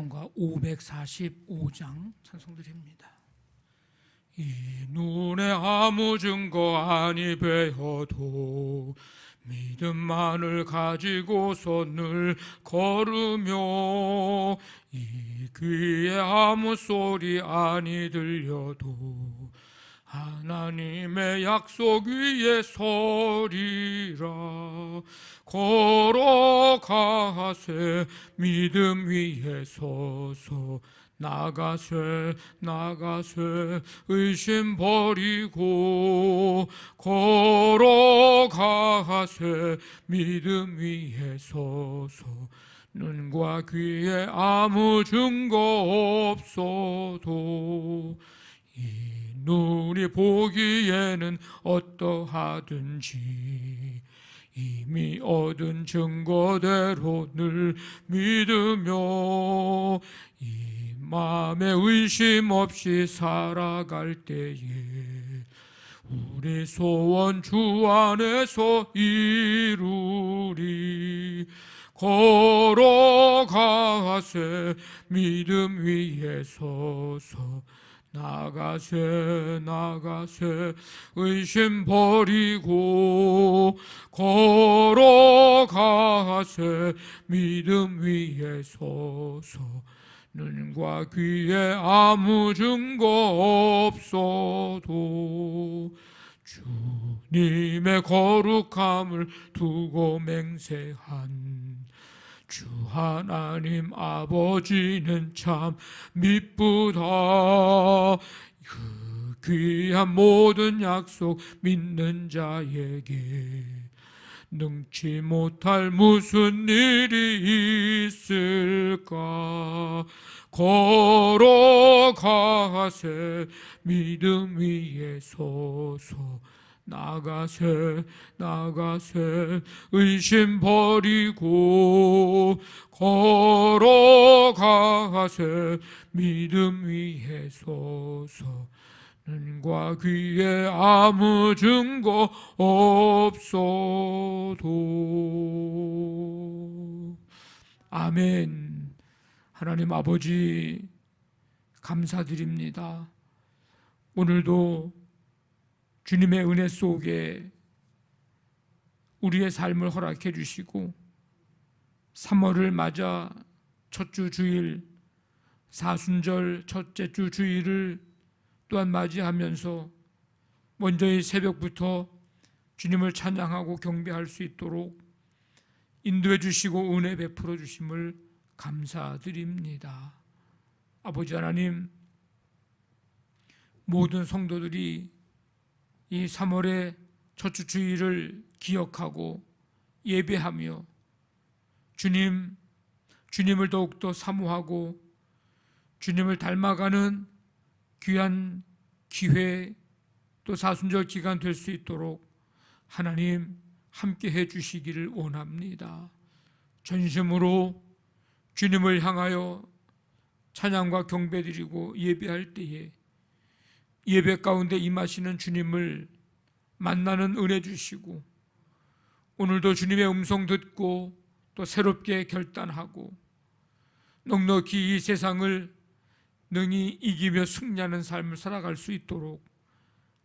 찬송가 545장 찬송드립니다. 이 눈에 아무 증거 아니 배어도 믿음만을 가지고서 늘 걸으며 이 귀에 아무 소리 아니 들려도 하나님의 약속 위에 서리라. 걸어가세 믿음 위에 서서 나가세 의심 버리고 걸어가세 믿음 위에 서서 눈과 귀에 아무 증거 없어도 이 눈이 보기에는 어떠하든지 이미 얻은 증거대로 늘 믿으며 이 마음에 의심 없이 살아갈 때에 우리 소원 주 안에서 이루리. 걸어가세 믿음 위에 서서 나가세 의심 버리고 걸어가세 믿음 위에 서서 눈과 귀에 아무 증거 없어도 주님의 거룩함을 두고 맹세한 주 하나님 아버지는 참 미쁘다. 그 귀한 모든 약속 믿는 자에게 능치 못할 무슨 일이 있을까. 걸어가세 믿음 위에 서서 나가세 의심 버리고 걸어가세 믿음 위에 서서 눈과 귀에 아무 증거 없어도. 아멘. 하나님 아버지 감사드립니다. 오늘도 주님의 은혜 속에 우리의 삶을 허락해 주시고 3월을 맞아 첫 주 주일 사순절 첫째 주 주일을 또한 맞이하면서 먼저 이 새벽부터 주님을 찬양하고 경배할 수 있도록 인도해 주시고 은혜 베풀어 주심을 감사드립니다. 아버지 하나님, 모든 성도들이 이 3월의 첫 주 주일을 기억하고 예배하며 주님을 더욱더 사모하고 주님을 닮아가는 귀한 기회 또 사순절 기간 될 수 있도록 하나님 함께 해 주시기를 원합니다. 전심으로 주님을 향하여 찬양과 경배드리고 예배할 때에 예배 가운데 임하시는 주님을 만나는 은혜 주시고 오늘도 주님의 음성 듣고 또 새롭게 결단하고 넉넉히 이 세상을 능히 이기며 승리하는 삶을 살아갈 수 있도록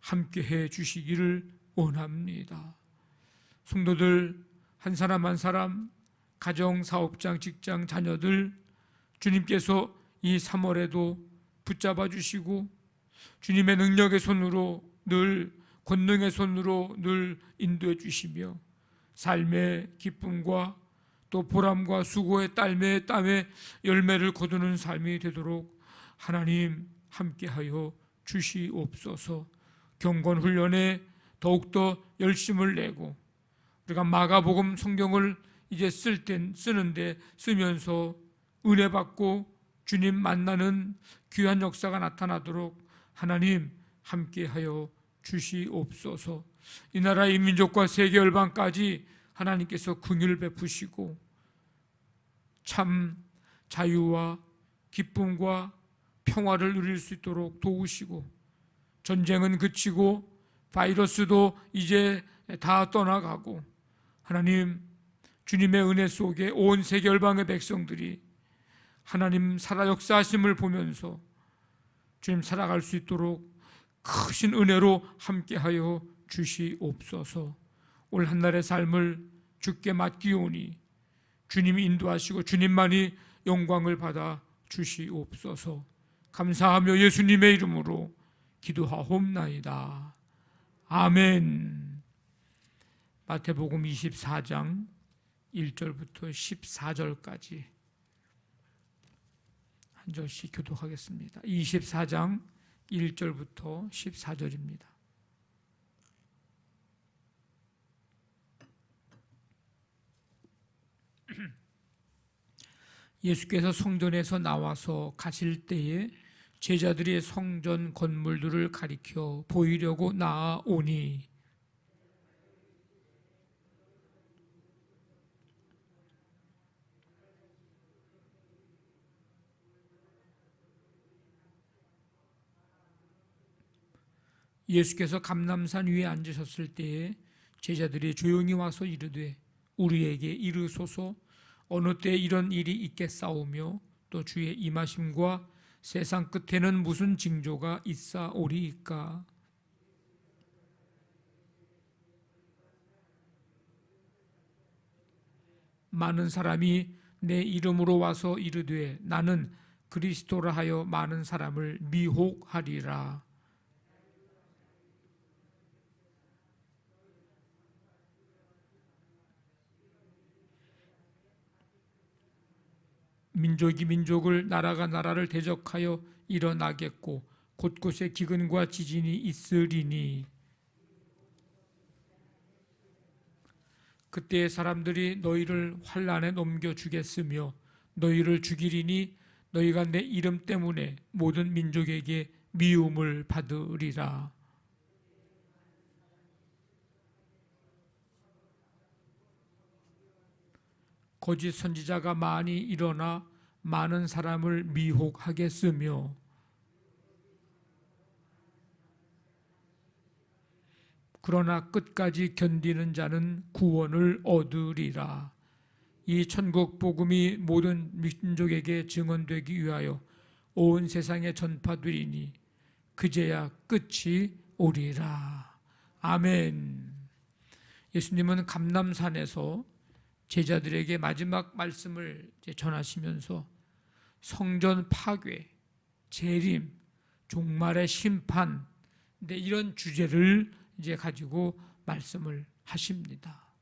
함께 해 주시기를 원합니다. 성도들 한 사람 한 사람, 가정, 사업장, 직장, 자녀들 주님께서 이 3월에도 붙잡아 주시고 주님의 능력의 손으로 늘 권능의 손으로 늘 인도해 주시며 삶의 기쁨과 또 보람과 수고의 땀에 열매를 거두는 삶이 되도록 하나님 함께하여 주시옵소서. 경건 훈련에 더욱더 열심을 내고 우리가 마가복음 성경을 이제 쓰는데 쓰면서 은혜 받고 주님 만나는 귀한 역사가 나타나도록 하나님 함께하여 주시옵소서. 이 나라의 민족과 세계 열방까지 하나님께서 긍휼을 베푸시고 참 자유와 기쁨과 평화를 누릴 수 있도록 도우시고 전쟁은 그치고 바이러스도 이제 다 떠나가고 하나님 주님의 은혜 속에 온 세계 열방의 백성들이 하나님 살아 역사하심을 보면서 주님 살아갈 수 있도록 크신 은혜로 함께하여 주시옵소서. 올 한날의 삶을 주께 맡기오니 주님이 인도하시고 주님만이 영광을 받아 주시옵소서. 감사하며 예수님의 이름으로 기도하옵나이다. 아멘. 마태복음 24장 1절부터 14절까지 한 절씩 교독하겠습니다. 24장 1절부터 14절입니다. 예수께서 성전에서 나와서 가실 때에 제자들이 성전 건물들을 가리켜 보이려고 나아오니 예수께서 감람산 위에 앉으셨을 때에 제자들이 조용히 와서 이르되 우리에게 이르소서 어느 때 이런 일이 있겠사오며 또 주의 임하심과 세상 끝에는 무슨 징조가 있사오리이까. 많은 사람이 내 이름으로 와서 이르되 나는 그리스도라 하여 많은 사람을 미혹하리라. 민족이 민족을 나라가 나라를 대적하여 일어나겠고 곳곳에 기근과 지진이 있으리니 그때 사람들이 너희를 환난에 넘겨주겠으며 너희를 죽이리니 너희가 내 이름 때문에 모든 민족에게 미움을 받으리라. 거짓 선지자가 많이 일어나 많은 사람을 미혹하겠으며 그러나 끝까지 견디는 자는 구원을 얻으리라. 이 천국 복음이 모든 민족에게 증언되기 위하여 온 세상에 전파되리니 그제야 끝이 오리라. 아멘. 예수님은 감람산에서 제자들에게 마지막 말씀을 전하시면서 성전 파괴, 재림, 종말의 심판, 이런 주제를 이제 가지고 말씀을 하십니다.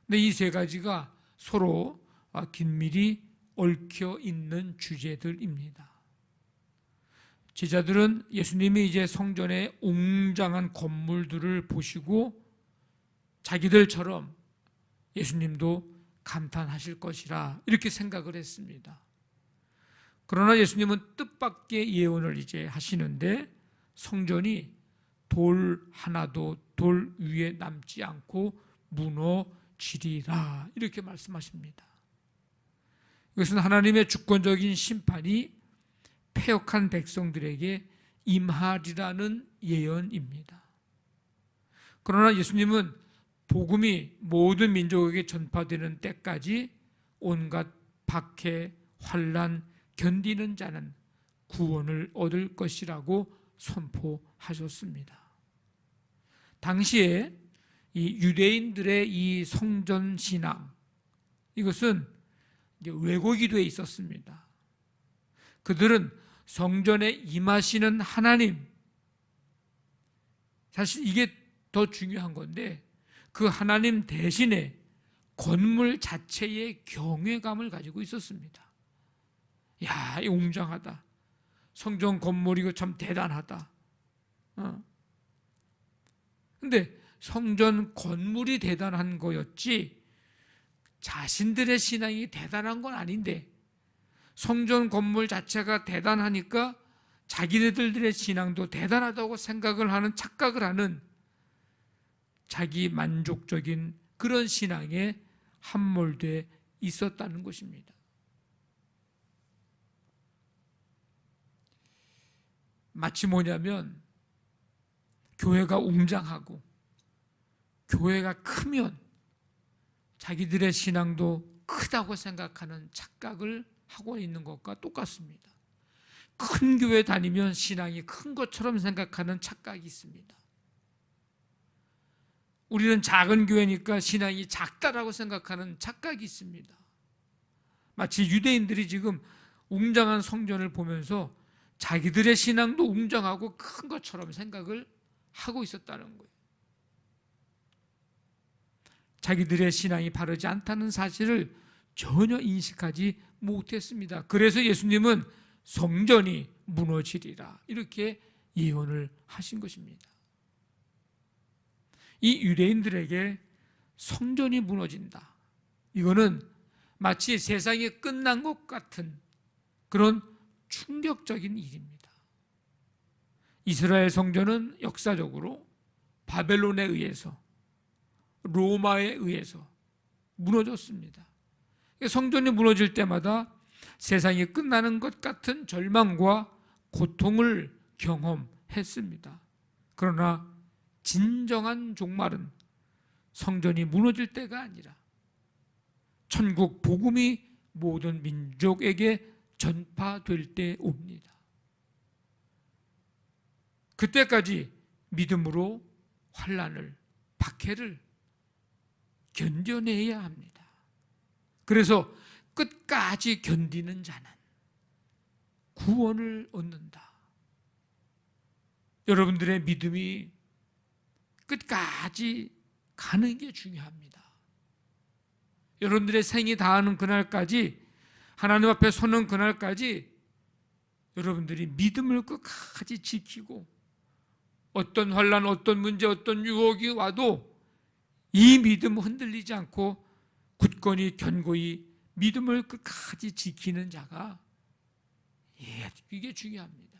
근데 이 세 가지가 서로 긴밀히 얽혀 있는 주제들입니다. 제자들은 예수님이 이제 성전의 웅장한 건물들을 보시고 자기들처럼 예수님도 감탄하실 것이라 이렇게 생각을 했습니다. 그러나 예수님은 뜻밖의 예언을 이제 하시는데 성전이 돌 하나도 돌 위에 남지 않고 무너지리라 이렇게 말씀하십니다. 이것은 하나님의 주권적인 심판이 패역한 백성들에게 임하리라는 예언입니다. 그러나 예수님은 복음이 모든 민족에게 전파되는 때까지 온갖 박해, 환난 견디는 자는 구원을 얻을 것이라고 선포하셨습니다. 당시에 이 유대인들의 이 성전 신앙 이것은 왜곡이 되어 있었습니다. 그들은 성전에 임하시는 하나님, 사실 이게 더 중요한 건데 그 하나님 대신에 건물 자체의 경외감을 가지고 있었습니다. 야, 이 웅장하다. 성전 건물이 이거 참 대단하다. 근데 성전 건물이 대단한 거였지 자신들의 신앙이 대단한 건 아닌데 성전 건물 자체가 대단하니까 자기네들의 신앙도 대단하다고 생각을 하는 착각을 하는 자기 만족적인 그런 신앙에 함몰돼 있었다는 것입니다. 마치 뭐냐면 교회가 웅장하고 교회가 크면 자기들의 신앙도 크다고 생각하는 착각을 하고 있는 것과 똑같습니다. 큰 교회 다니면 신앙이 큰 것처럼 생각하는 착각이 있습니다. 우리는 작은 교회니까 신앙이 작다라고 생각하는 착각이 있습니다. 마치 유대인들이 지금 웅장한 성전을 보면서 자기들의 신앙도 웅장하고 큰 것처럼 생각을 하고 있었다는 거예요. 자기들의 신앙이 바르지 않다는 사실을 전혀 인식하지 못했습니다. 그래서 예수님은 성전이 무너지리라 이렇게 예언을 하신 것입니다. 이 유대인들에게 성전이 무너진다, 이거는 마치 세상이 끝난 것 같은 그런 충격적인 일입니다. 이스라엘 성전은 역사적으로 바벨론에 의해서, 로마에 의해서 무너졌습니다. 성전이 무너질 때마다 세상이 끝나는 것 같은 절망과 고통을 경험했습니다. 그러나 진정한 종말은 성전이 무너질 때가 아니라 천국 복음이 모든 민족에게 전파될 때 옵니다. 그때까지 믿음으로 환난을, 박해를 견뎌내야 합니다. 그래서 끝까지 견디는 자는 구원을 얻는다. 여러분들의 믿음이 끝까지 가는 게 중요합니다. 여러분들의 생이 다하는 그날까지, 하나님 앞에 서는 그날까지 여러분들이 믿음을 끝까지 지키고 어떤 환난, 어떤 문제, 어떤 유혹이 와도 이 믿음 흔들리지 않고 굳건히 견고히 믿음을 끝까지 지키는 자가, 이게 중요합니다.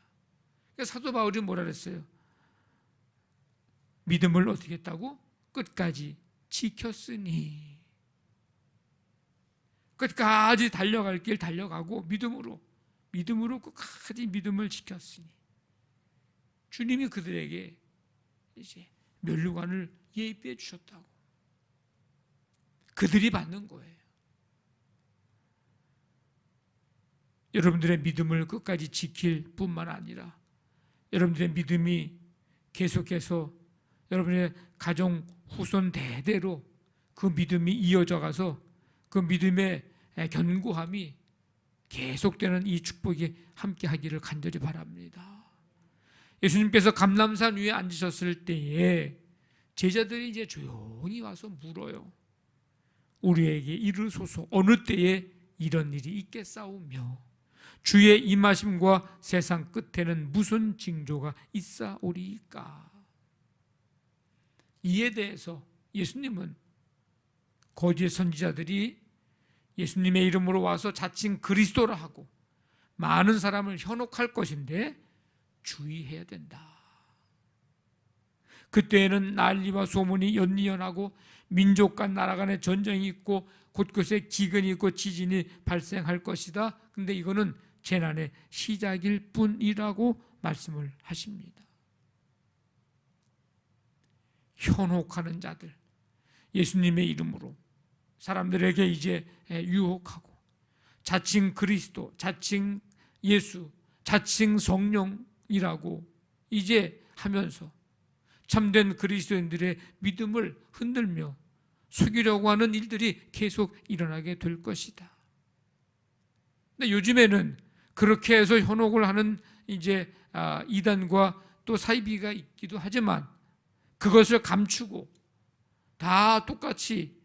그러니까 사도 바울이 뭐라 그랬어요? 믿음을 어떻게 했다고? 끝까지 지켰으니. 끝까지 달려갈 길 달려가고 믿음으로 끝까지 믿음을 지켰으니 주님이 그들에게 이제 면류관을 예비해 주셨다고. 그들이 받는 거예요. 여러분들의 믿음을 끝까지 지킬 뿐만 아니라 여러분들의 믿음이 계속해서 여러분의 가정 후손 대대로 그 믿음이 이어져 가서 그 믿음의 견고함이 계속되는 이 축복이 함께 하기를 간절히 바랍니다. 예수님께서 감람산 위에 앉으셨을 때에 제자들이 이제 조용히 와서 물어요. 우리에게 이르소서, 어느 때에 이런 일이 있겠사오며 주의 임하심과 세상 끝에는 무슨 징조가 있사오리이까. 이에 대해서 예수님은 거짓 선지자들이 예수님의 이름으로 와서 자칭 그리스도라 하고 많은 사람을 현혹할 것인데 주의해야 된다. 그때에는 난리와 소문이 연이어나고 민족 간 나라 간의 전쟁이 있고 곳곳에 기근이 있고 지진이 발생할 것이다. 근데 이거는 재난의 시작일 뿐이라고 말씀을 하십니다. 현혹하는 자들, 예수님의 이름으로 사람들에게 이제 유혹하고 자칭 그리스도, 자칭 예수, 자칭 성령이라고 이제 하면서 참된 그리스도인들의 믿음을 흔들며 속이려고 하는 일들이 계속 일어나게 될 것이다. 근데 요즘에는 그렇게 해서 현혹을 하는 이제 이단과 또 사이비가 있기도 하지만 그것을 감추고 다 똑같이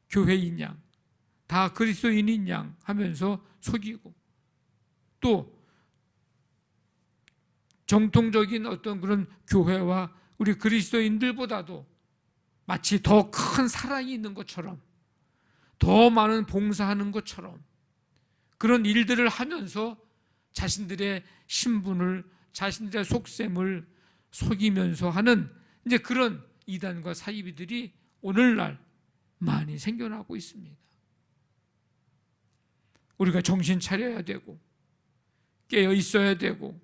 교회인 양, 다 그리스도인인 양 하면서 속이고 또 정통적인 어떤 그런 교회와 우리 그리스도인들보다도 마치 더 큰 사랑이 있는 것처럼, 더 많은 봉사하는 것처럼 그런 일들을 하면서 자신들의 신분을, 자신들의 속셈을 속이면서 하는 이제 그런 이단과 사이비들이 오늘날 많이 생겨나고 있습니다. 우리가 정신 차려야 되고 깨어 있어야 되고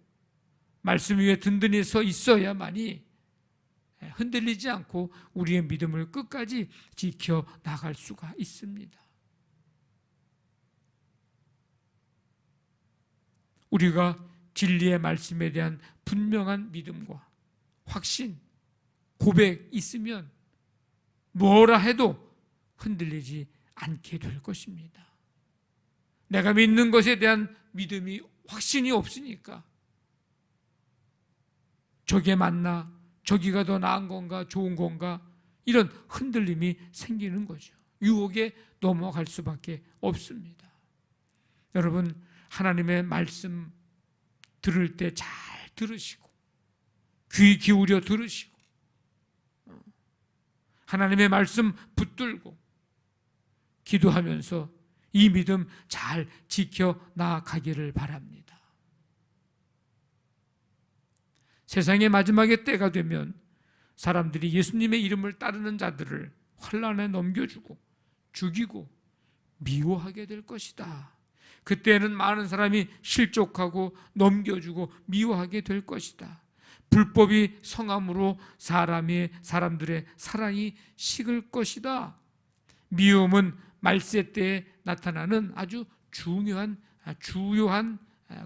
말씀 위에 든든히 서 있어야만이 흔들리지 않고 우리의 믿음을 끝까지 지켜 나갈 수가 있습니다. 우리가 진리의 말씀에 대한 분명한 믿음과 확신, 고백 있으면 뭐라 해도 흔들리지 않게 될 것입니다. 내가 믿는 것에 대한 믿음이, 확신이 없으니까 저게 맞나? 저기가 더 나은 건가? 좋은 건가? 이런 흔들림이 생기는 거죠. 유혹에 넘어갈 수밖에 없습니다. 여러분, 하나님의 말씀 들을 때 잘 들으시고 귀 기울여 들으시고 하나님의 말씀 붙들고 기도하면서 이 믿음 잘 지켜 나가기를 바랍니다. 세상의 마지막의 때가 되면 사람들이 예수님의 이름을 따르는 자들을 환난에 넘겨주고 죽이고 미워하게 될 것이다. 그때는 많은 사람이 실족하고 넘겨주고 미워하게 될 것이다. 불법이 성함으로 사람들의 사랑이 식을 것이다. 미움은 말세 때에 나타나는 아주 주요한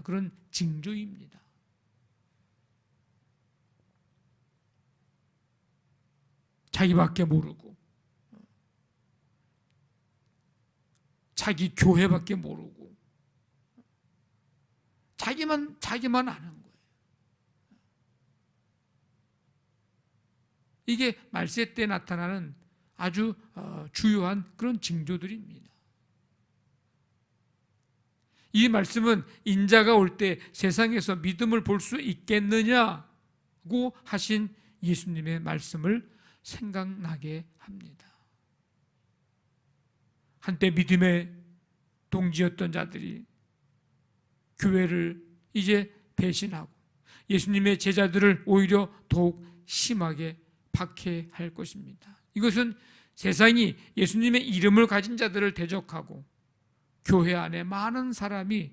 그런 징조입니다. 자기밖에 모르고 자기 교회밖에 모르고 자기만 아는 거예요. 이게 말세 때 나타나는 아주 주요한 그런 징조들입니다. 이 말씀은 인자가 올 때 세상에서 믿음을 볼 수 있겠느냐고 하신 예수님의 말씀을 생각나게 합니다. 한때 믿음의 동지였던 자들이 교회를 이제 배신하고 예수님의 제자들을 오히려 더욱 심하게 박해할 것입니다. 이것은 세상이 예수님의 이름을 가진 자들을 대적하고 교회 안에 많은 사람이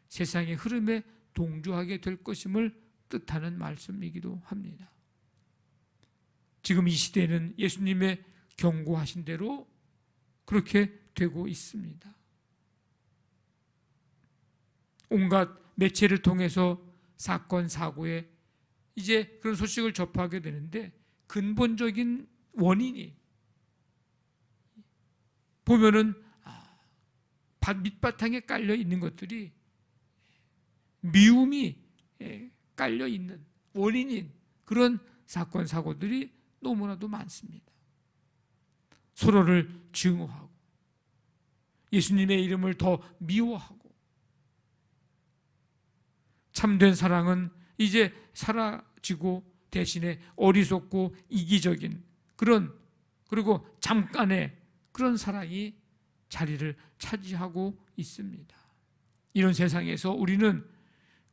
세상의 흐름에 동조하게 될 것임을 뜻하는 말씀이기도 합니다. 지금 이 시대는 예수님의 경고하신 대로 그렇게 되고 있습니다. 온갖 매체를 통해서 사건, 사고에 이제 그런 소식을 접하게 되는데 근본적인 원인이 보면은 밑바탕에 깔려 있는 것들이 미움이 깔려 있는 원인인 그런 사건, 사고들이 너무나도 많습니다. 서로를 증오하고 예수님의 이름을 더 미워하고 참된 사랑은 이제 사라지고 대신에 어리석고 이기적인 그리고 잠깐의 그런 사랑이 자리를 차지하고 있습니다. 이런 세상에서 우리는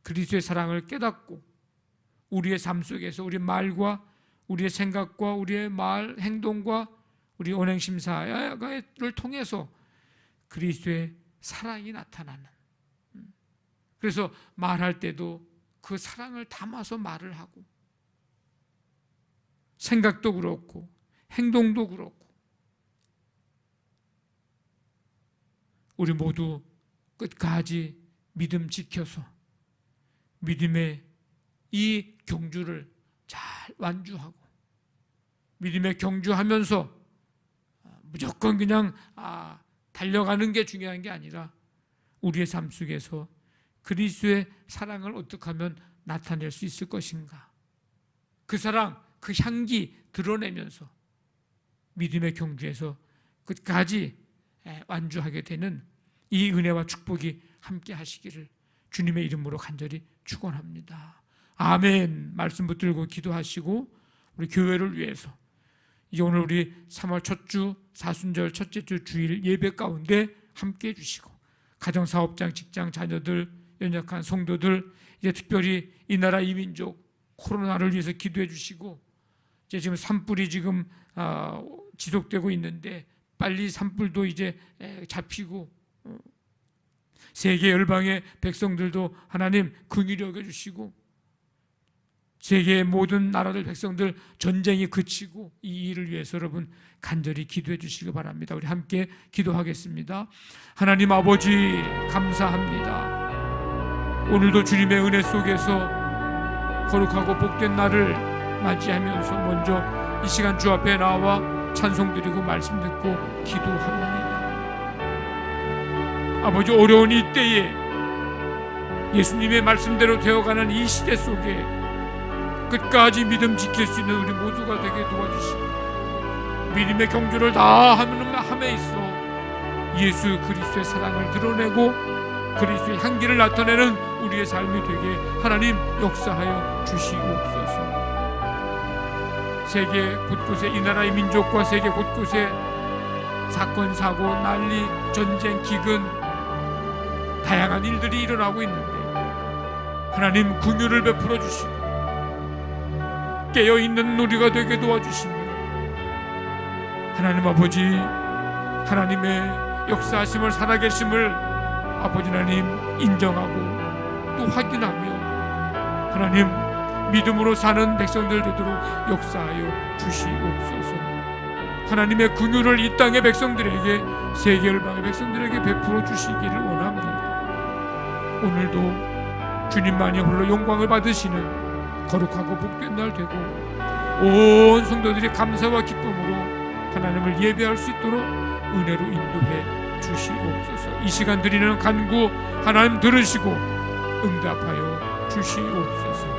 그리스도의 사랑을 깨닫고 우리의 삶 속에서 우리 말과 우리의 생각과 우리의 말, 행동과 우리 언행심사를 통해서 그리스도의 사랑이 나타나는, 그래서 말할 때도 그 사랑을 담아서 말을 하고 생각도 그렇고 행동도 그렇고 우리 모두 끝까지 믿음 지켜서 믿음의 이 경주를 잘 완주하고 믿음의 경주하면서 무조건 그냥 달려가는 게 중요한 게 아니라 우리의 삶 속에서 그리스도의 사랑을 어떻게 하면 나타낼 수 있을 것인가, 그 사랑, 그 향기 드러내면서 믿음의 경주에서 끝까지 완주하게 되는 이 은혜와 축복이 함께 하시기를 주님의 이름으로 간절히 축원합니다. 아멘. 말씀 붙들고 기도하시고 우리 교회를 위해서 이제 오늘 우리 3월 첫 주 사순절 첫째 주 주일 예배 가운데 함께 해주시고 가정사업장, 직장, 자녀들, 연약한 성도들, 이제 특별히 이 나라 이 민족 코로나를 위해서 기도해 주시고 이제 지금 산불이 지금 지속되고 있는데 빨리 산불도 이제 잡히고 세계 열방의 백성들도 하나님 긍휼히 여겨주시고 세계의 모든 나라들 백성들 전쟁이 그치고 이 일을 위해서 여러분 간절히 기도해 주시기 바랍니다. 우리 함께 기도하겠습니다. 하나님 아버지 감사합니다. 오늘도 주님의 은혜 속에서 거룩하고 복된 날을 맞이하면서 먼저 이 시간 주 앞에 나와 찬송드리고 말씀 듣고 기도합니다. 아버지, 어려운 이때에 예수님의 말씀대로 되어가는 이 시대 속에 끝까지 믿음 지킬 수 있는 우리 모두가 되게 도와주시고, 믿음의 경주를 다 함에 있어 예수 그리스도의 사랑을 드러내고 그리스도의 향기를 나타내는 우리의 삶이 되게 하나님 역사하여 주시옵소서. 세계 곳곳에, 이 나라의 민족과 세계 곳곳에 사건, 사고, 난리, 전쟁, 기근, 다양한 일들이 일어나고 있는데 하나님 긍휼을 베풀어 주시고 깨어있는 우리가 되게 도와주시며, 하나님 아버지, 하나님의 역사하심을, 살아계심을 아버지 하나님 인정하고 또 확인하며 하나님 믿음으로 사는 백성들 되도록 역사하여 주시옵소서. 하나님의 긍휼을 이 땅의 백성들에게, 세계 열방의 백성들에게 베풀어 주시기를 원합니다. 오늘도 주님만이 홀로 영광을 받으시는 거룩하고 복된 날 되고 온 성도들이 감사와 기쁨으로 하나님을 예배할 수 있도록 은혜로 인도해 주시옵소서. 이 시간 드리는 간구 하나님 들으시고 응답하여 주시옵소서.